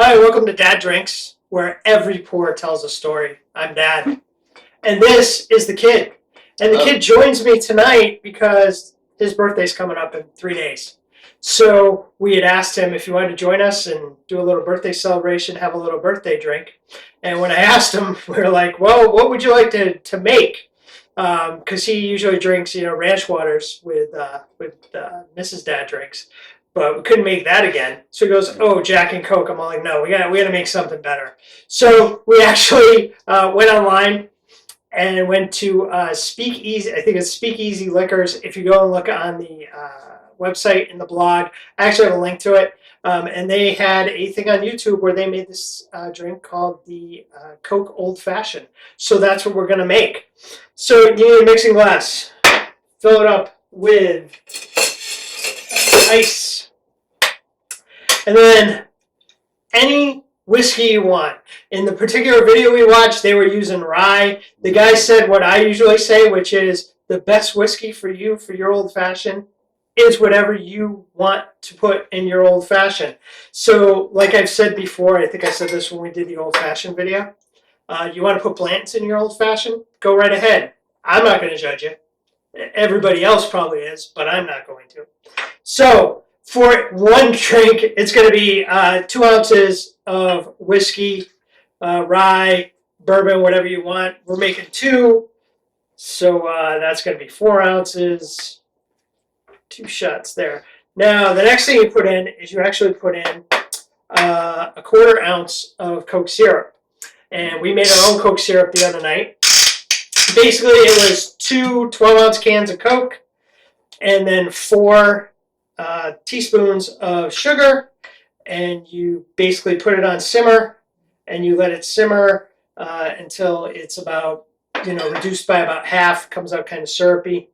Hi, welcome to Dad Drinks, where every pour tells a story. I'm Dad. And this is the kid. And the kid joins me tonight because his birthday's coming up in 3 days. So we had asked him if he wanted to join us and do a little birthday celebration, have a little birthday drink. And when I asked him, we were like, well, what would you like to make? Because he usually drinks, ranch waters with Mrs. Dad Drinks. But we couldn't make that again. So he goes, oh, Jack and Coke. I'm all like, no, we got to make something better. So we actually went online and went to Speakeasy. I think it's Speakeasy Liquors. If you go and look on the website in the blog, I actually have a link to it. And they had a thing on YouTube where they made this drink called the Coke Old Fashioned. So that's what we're going to make. So you need a mixing glass. Fill it up with ice. And then any whiskey you want. In the particular video we watched, they were using rye. The guy said what I usually say, which is the best whiskey for you for your old fashioned is whatever you want to put in your old fashioned. So like I've said before, I think I said this when we did the old fashioned video, you want to put Blanton's in your old fashioned? Go right ahead. I'm not going to judge you. Everybody else probably is, but I'm not going to. So for one drink, it's going to be 2 ounces of whiskey, rye, bourbon, whatever you want. We're making 2, so that's going to be 4 ounces, 2 shots there. Now, the next thing you put in is you actually put in a 1/4 ounce of Coke syrup. And we made our own Coke syrup the other night. Basically, it was 2 12-ounce cans of Coke and then 4 teaspoons of sugar, and you basically put it on simmer, and you let it simmer until it's about, reduced by about half, comes out kind of syrupy.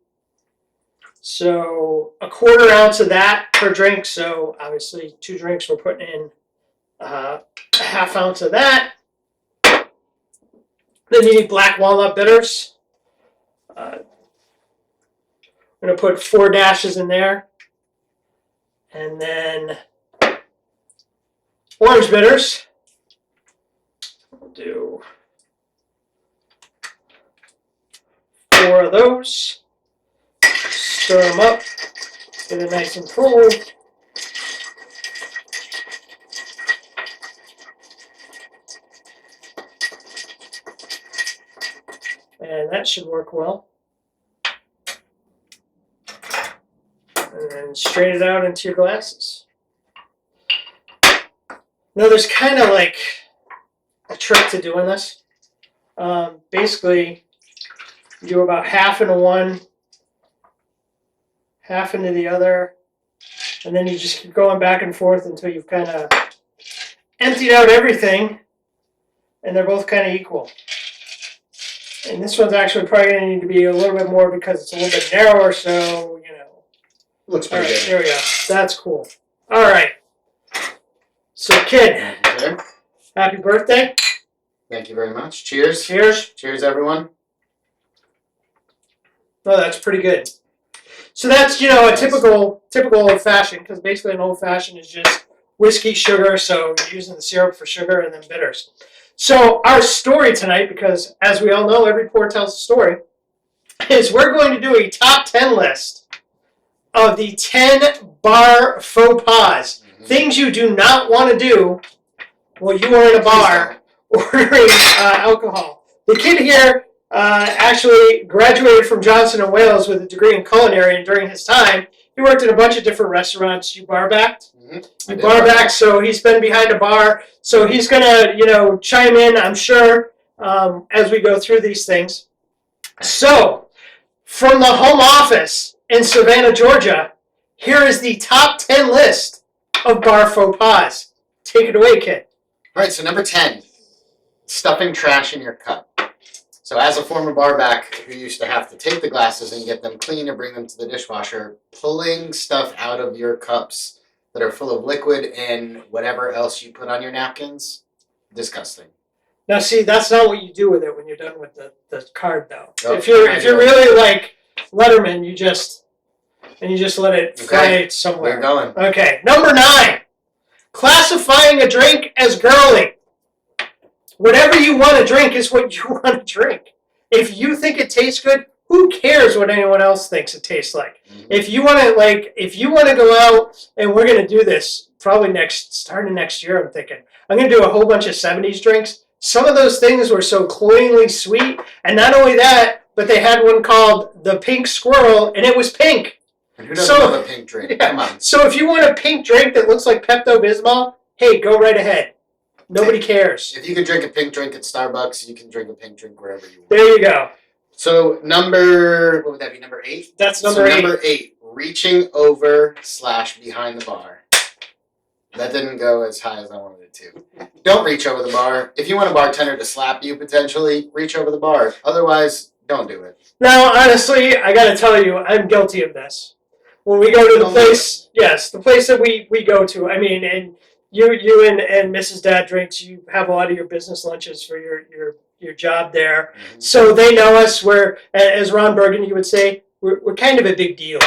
So a 1/4 ounce of that per drink. So obviously 2 drinks, we're putting in a 1/2 ounce of that. Then you need black walnut bitters. I'm going to put 4 dashes in there. And then orange bitters. We'll do 4 of those. Stir them up. Get it nice and full. And that should work well. And then strain it out into your glasses. Now there's kind of like a trick to doing this. Basically, you do about half into one, half into the other, and then you just keep going back and forth until you've kind of emptied out everything, and they're both kind of equal. And this one's actually probably going to need to be a little bit more because it's a little bit narrower, so, Looks pretty good. There we go. That's cool. All right. So, kid, Okay. happy birthday. Thank you very much. Cheers. Cheers. Cheers, everyone. Oh, that's pretty good. So that's, a typical old-fashioned, because basically an old-fashioned is just whiskey, sugar, so you're using the syrup for sugar and then bitters. So our story tonight, because as we all know, every pour tells a story, is we're going to do a top 10 list of the 10 bar faux pas. Mm-hmm. Things you do not want to do while you are in a bar ordering alcohol. The kid here actually graduated from Johnson & Wales with a degree in culinary, and during his time, he worked in a bunch of different restaurants. You bar backed? Mm-hmm. You bar backed, so he's been behind a bar. So he's going to, chime in, I'm sure, as we go through these things. So, from the home office in Savannah, Georgia, here is the top 10 list of bar faux pas. Take it away, kid. All right, so number 10, stuffing trash in your cup. So as a former barback who used to have to take the glasses and get them clean and bring them to the dishwasher, pulling stuff out of your cups that are full of liquid and whatever else you put on your napkins, disgusting. Now, see, that's not what you do with it when you're done with the card, though. Oh, if you're really like Letterman, you just let it fly somewhere. We're going. Okay, number 9. classifying a drink as girly. Whatever you want to drink is what you want to drink. If you think it tastes good, who cares what anyone else thinks it tastes like? Mhm. If you want to go out, and we're going to do this probably starting next year, I'm thinking. I'm going to do a whole bunch of 70s drinks. Some of those things were so cloyingly sweet, and not only that, but they had one called the Pink Squirrel, and it was pink. And who doesn't love a pink drink? Yeah. Come on. So if you want a pink drink that looks like Pepto-Bismol, hey, go right ahead. Nobody cares. If you can drink a pink drink at Starbucks, you can drink a pink drink wherever you want. There you go. So what would that be, number 8? That's number 8. Number 8, reaching over / behind the bar. That didn't go as high as I wanted it to. Don't reach over the bar. If you want a bartender to slap you, potentially, reach over the bar. Otherwise, don't do it. Now, honestly, I got to tell you, I'm guilty of this. When we go to the place, yes, the place that we go to, I mean, and you and Mrs. Dad Drinks, you have a lot of your business lunches for your job there. Mm-hmm. So they know us. We're, as Ron Burgundy would say, we're kind of a big deal.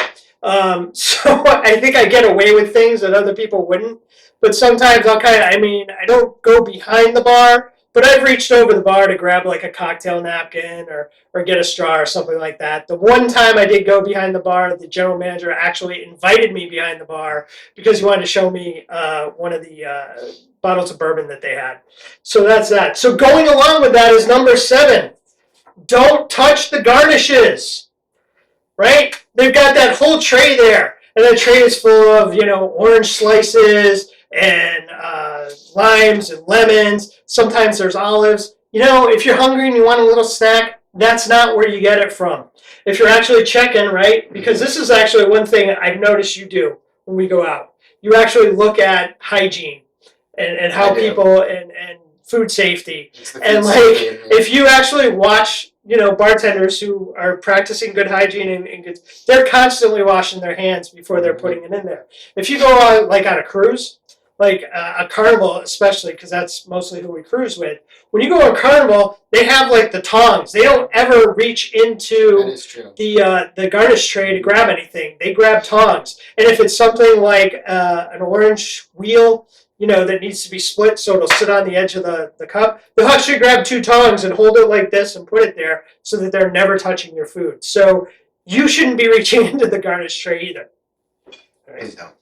So I think I get away with things that other people wouldn't. But sometimes I don't go behind the bar, but I've reached over the bar to grab like a cocktail napkin or get a straw or something like that. The one time I did go behind the bar, the general manager actually invited me behind the bar because he wanted to show me one of the bottles of bourbon that they had. So that's that. So going along with that is number 7. Don't touch the garnishes, right? They've got that whole tray there, and that tray is full of, orange slices and limes and lemons. Sometimes there's olives. If you're hungry and you want a little snack, that's not where you get it from. If you're actually checking, right? Because this is actually one thing I've noticed you do when we go out. You actually look at hygiene and how people and food safety. And if you actually watch, bartenders who are practicing good hygiene and good, they're constantly washing their hands before they're putting it in there. If you go on on a cruise, like a Carnival especially, because that's mostly who we cruise with. When you go on Carnival, they have the tongs. They don't ever reach into the garnish tray to grab anything. They grab tongs. And if it's something like an orange wheel, that needs to be split so it'll sit on the edge of the cup, they'll actually grab 2 tongs and hold it like this and put it there so that they're never touching your food. So you shouldn't be reaching into the garnish tray either. Please don't.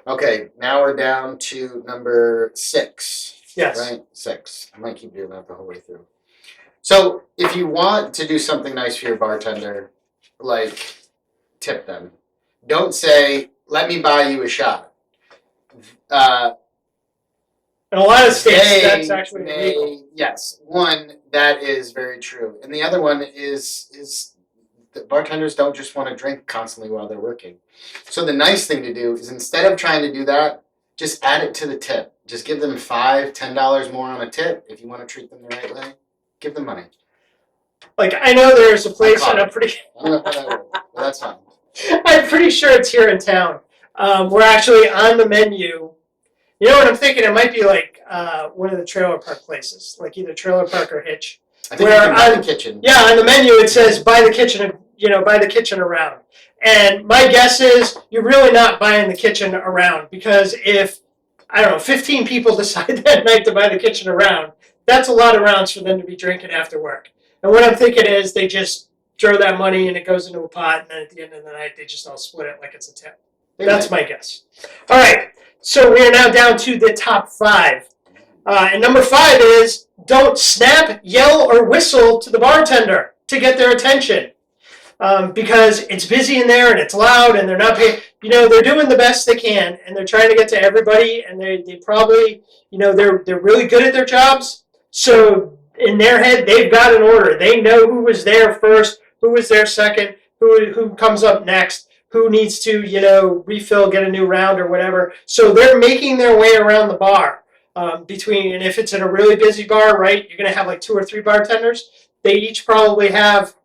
Okay, now we're down to number 6. Yes. Right? 6. I might keep doing that the whole way through. So, if you want to do something nice for your bartender, tip them. Don't say, let me buy you a shot. In a lot of states, that's actually illegal. Yes. One, that is very true. And the other one is that bartenders don't just want to drink constantly while they're working. So the nice thing to do is instead of trying to do that, just add it to the tip. Just give them $5, $10 more on a tip. If you want to treat them the right way, give them money. I know there's a place, and I don't know how that works, but that's fine. I'm pretty sure it's here in town. We're actually on the menu. You know what I'm thinking? It might be one of the trailer park places, either Trailer Park or Hitch. I think you can buy the kitchen. Yeah, on the menu it says buy the kitchen around. And my guess is you're really not buying the kitchen around, because if 15 people decide that night to buy the kitchen around, that's a lot of rounds for them to be drinking after work. And what I'm thinking is they just throw that money and it goes into a pot, and then at the end of the night they just all split it like it's a tip. That's my guess. All right, so we are now down to the top 5. And number 5 is don't snap, yell, or whistle to the bartender to get their attention. Because it's busy in there and it's loud and they're not paying. They're doing the best they can and they're trying to get to everybody, and they probably, they're really good at their jobs. So in their head, they've got an order. They know who was there first, who was there second, who comes up next, who needs to, refill, get a new round or whatever. So they're making their way around the bar. And if it's in a really busy bar, right, you're going to have 2 or 3 bartenders. They each probably have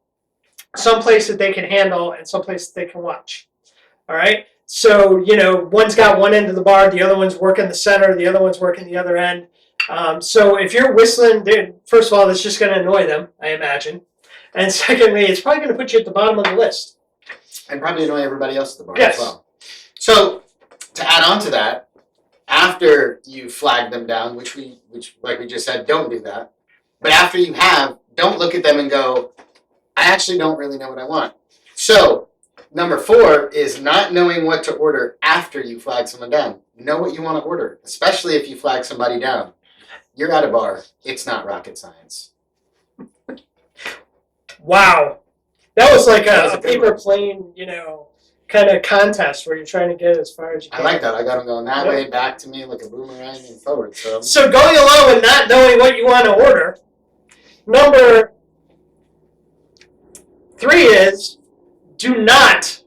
some place that they can handle and some place that they can watch. All right. So, one's got one end of the bar, the other one's working the center, the other one's working the other end. So if you're whistling, first of all, that's just going to annoy them, I imagine. And secondly, it's probably going to put you at the bottom of the list. And probably annoy everybody else at the bar as well. So to add on to that, after you flag them down, which like we just said, don't do that. But after you have, don't look at them and go, I actually don't really know what I want. So number 4 is not knowing what to order after you flag someone down. Know what you want to order, especially if you flag somebody down. You're at a bar. It's not rocket science. Wow. That was like a paper plane, kind of contest where you're trying to get as far as you can. I like that. I got them going that way, back to me, like a boomerang, and forward. So going along with not knowing what you want to order, number 3 is do not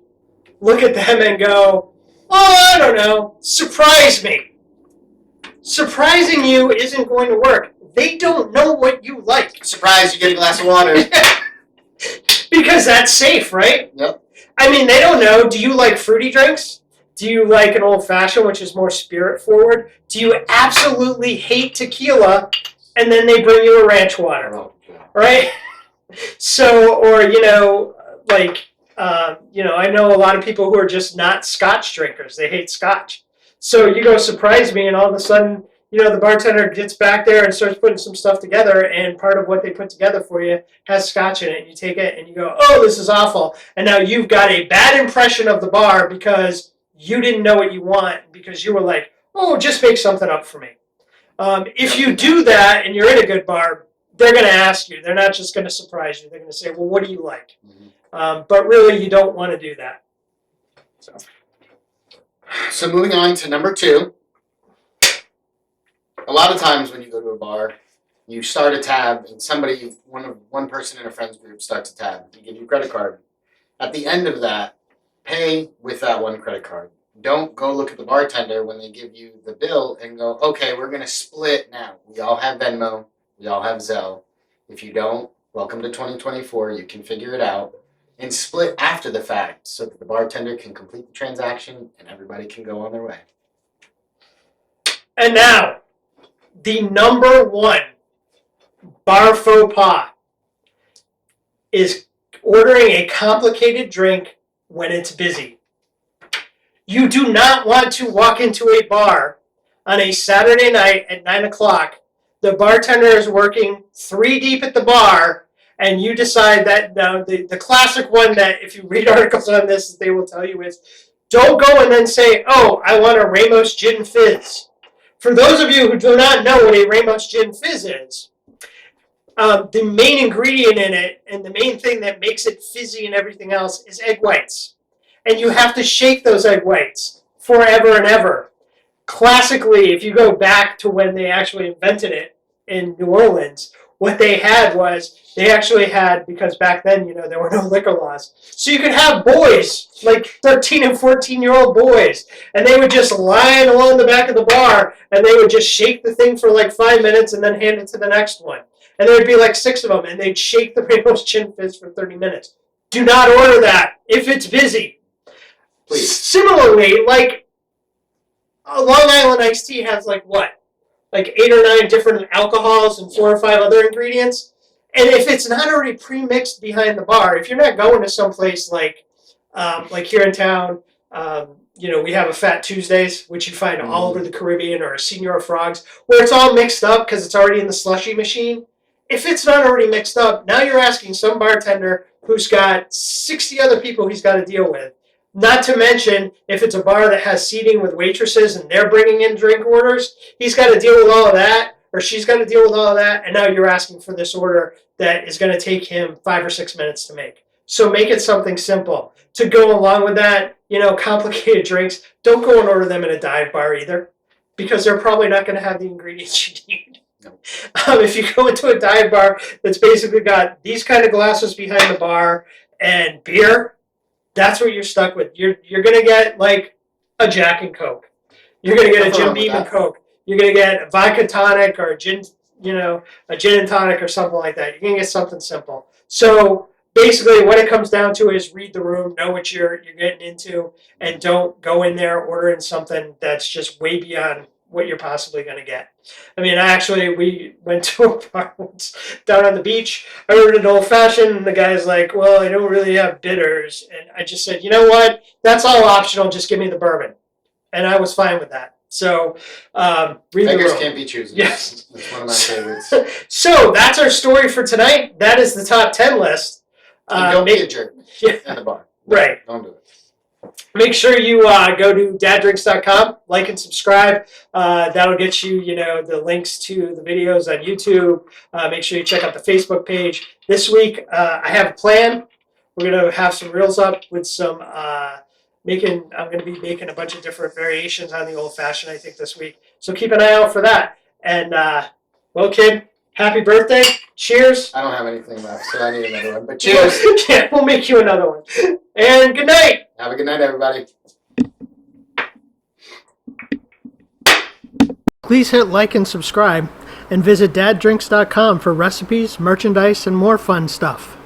look at them and go, oh, I don't know, surprise me. Surprising you isn't going to work. They don't know what you like. Surprise, you get a glass of water. Because that's safe, right? Yep. I mean, they don't know. Do you like fruity drinks? Do you like an old-fashioned, which is more spirit-forward? Do you absolutely hate tequila, and then they bring you a ranch water? Oh, yeah. Right? So, or, I know a lot of people who are just not scotch drinkers. They hate scotch. So you go surprise me, and all of a sudden, the bartender gets back there and starts putting some stuff together, and part of what they put together for you has scotch in it. And you take it and you go, oh, this is awful. And now you've got a bad impression of the bar because you didn't know what you want, because you were like, oh, just make something up for me. If you do that and you're in a good bar, they're going to ask you. They're not just going to surprise you. They're going to say, well, what do you like? Mm-hmm. But really, you don't want to do that. So moving on to number 2. A lot of times when you go to a bar, you start a tab and one person in a friend's group starts a tab. They give you a credit card. At the end of that, pay with that one credit card. Don't go look at the bartender when they give you the bill and go, okay, we're going to split now. We all have Venmo. We all have Zelle. If you don't, welcome to 2024. You can figure it out. And split after the fact so that the bartender can complete the transaction and everybody can go on their way. And now, the number 1 bar faux pas is ordering a complicated drink when it's busy. You do not want to walk into a bar on a Saturday night at 9 o'clock. The bartender is working 3 deep at the bar, and you decide that the classic one that if you read articles on this, they will tell you is, don't go and then say, oh, I want a Ramos Gin Fizz. For those of you who do not know what a Ramos Gin Fizz is, the main ingredient in it and the main thing that makes it fizzy and everything else is egg whites. And you have to shake those egg whites forever and ever. Classically, if you go back to when they actually invented it in New Orleans, what they had was, they actually had, because back then, there were no liquor laws. So you could have boys, like 13 and 14-year-old boys, and they would just line along the back of the bar, and they would just shake the thing for like 5 minutes and then hand it to the next one. And there would be like 6 of them, and they'd shake the Ramos Gin Fizz for 30 minutes. Do not order that if it's busy. Please. Similarly, like, a Long Island iced tea has like what? Like 8 or 9 different alcohols and 4 or 5 other ingredients. And if it's not already pre-mixed behind the bar, if you're not going to someplace like here in town, we have a Fat Tuesdays, which you find all over the Caribbean, or a Senor Frogs, where it's all mixed up because it's already in the slushy machine. If it's not already mixed up, now you're asking some bartender who's got 60 other people he's got to deal with. Not to mention, if it's a bar that has seating with waitresses and they're bringing in drink orders, he's got to deal with all of that, or she's got to deal with all of that, and now you're asking for this order that is going to take him 5 or 6 minutes to make. So make it something simple. To go along with that, complicated drinks, don't go and order them in a dive bar either, because they're probably not going to have the ingredients you need. No. If you go into a dive bar that's basically got these kind of glasses behind the bar and beer, that's what you're stuck with. You're going to get like a Jack and Coke. You're going to get a Jim Beam and Coke. You're going to get a vodka tonic or a gin and tonic or something like that. You're going to get something simple. So basically what it comes down to is read the room, know what you're getting into, and don't go in there ordering something that's just way beyond what you're possibly going to get. I mean, we went to a bar once down on the beach. I ordered an old-fashioned, and the guy's like, well, I don't really have bitters. And I just said, you know what? That's all optional. Just give me the bourbon. And I was fine with that. So read the Beggars room. can't be choosers. Yes. That's one of my favorites. So that's our story for tonight. That is the top 10 list. And don't be a jerk in the bar. Right. Don't do it. Make sure you go to daddrinks.com, like and subscribe. That'll get you, the links to the videos on YouTube. Make sure you check out the Facebook page. This week, I have a plan. We're going to have some reels up with some I'm going to be making a bunch of different variations on the old fashioned, I think, this week. So keep an eye out for that. And, well, kid, happy birthday. Cheers. I don't have anything left, so I need another one. But cheers. Yeah, we'll make you another one. And good night. Have a good night, everybody. Please hit like and subscribe, and visit daddrinks.com for recipes, merchandise, and more fun stuff.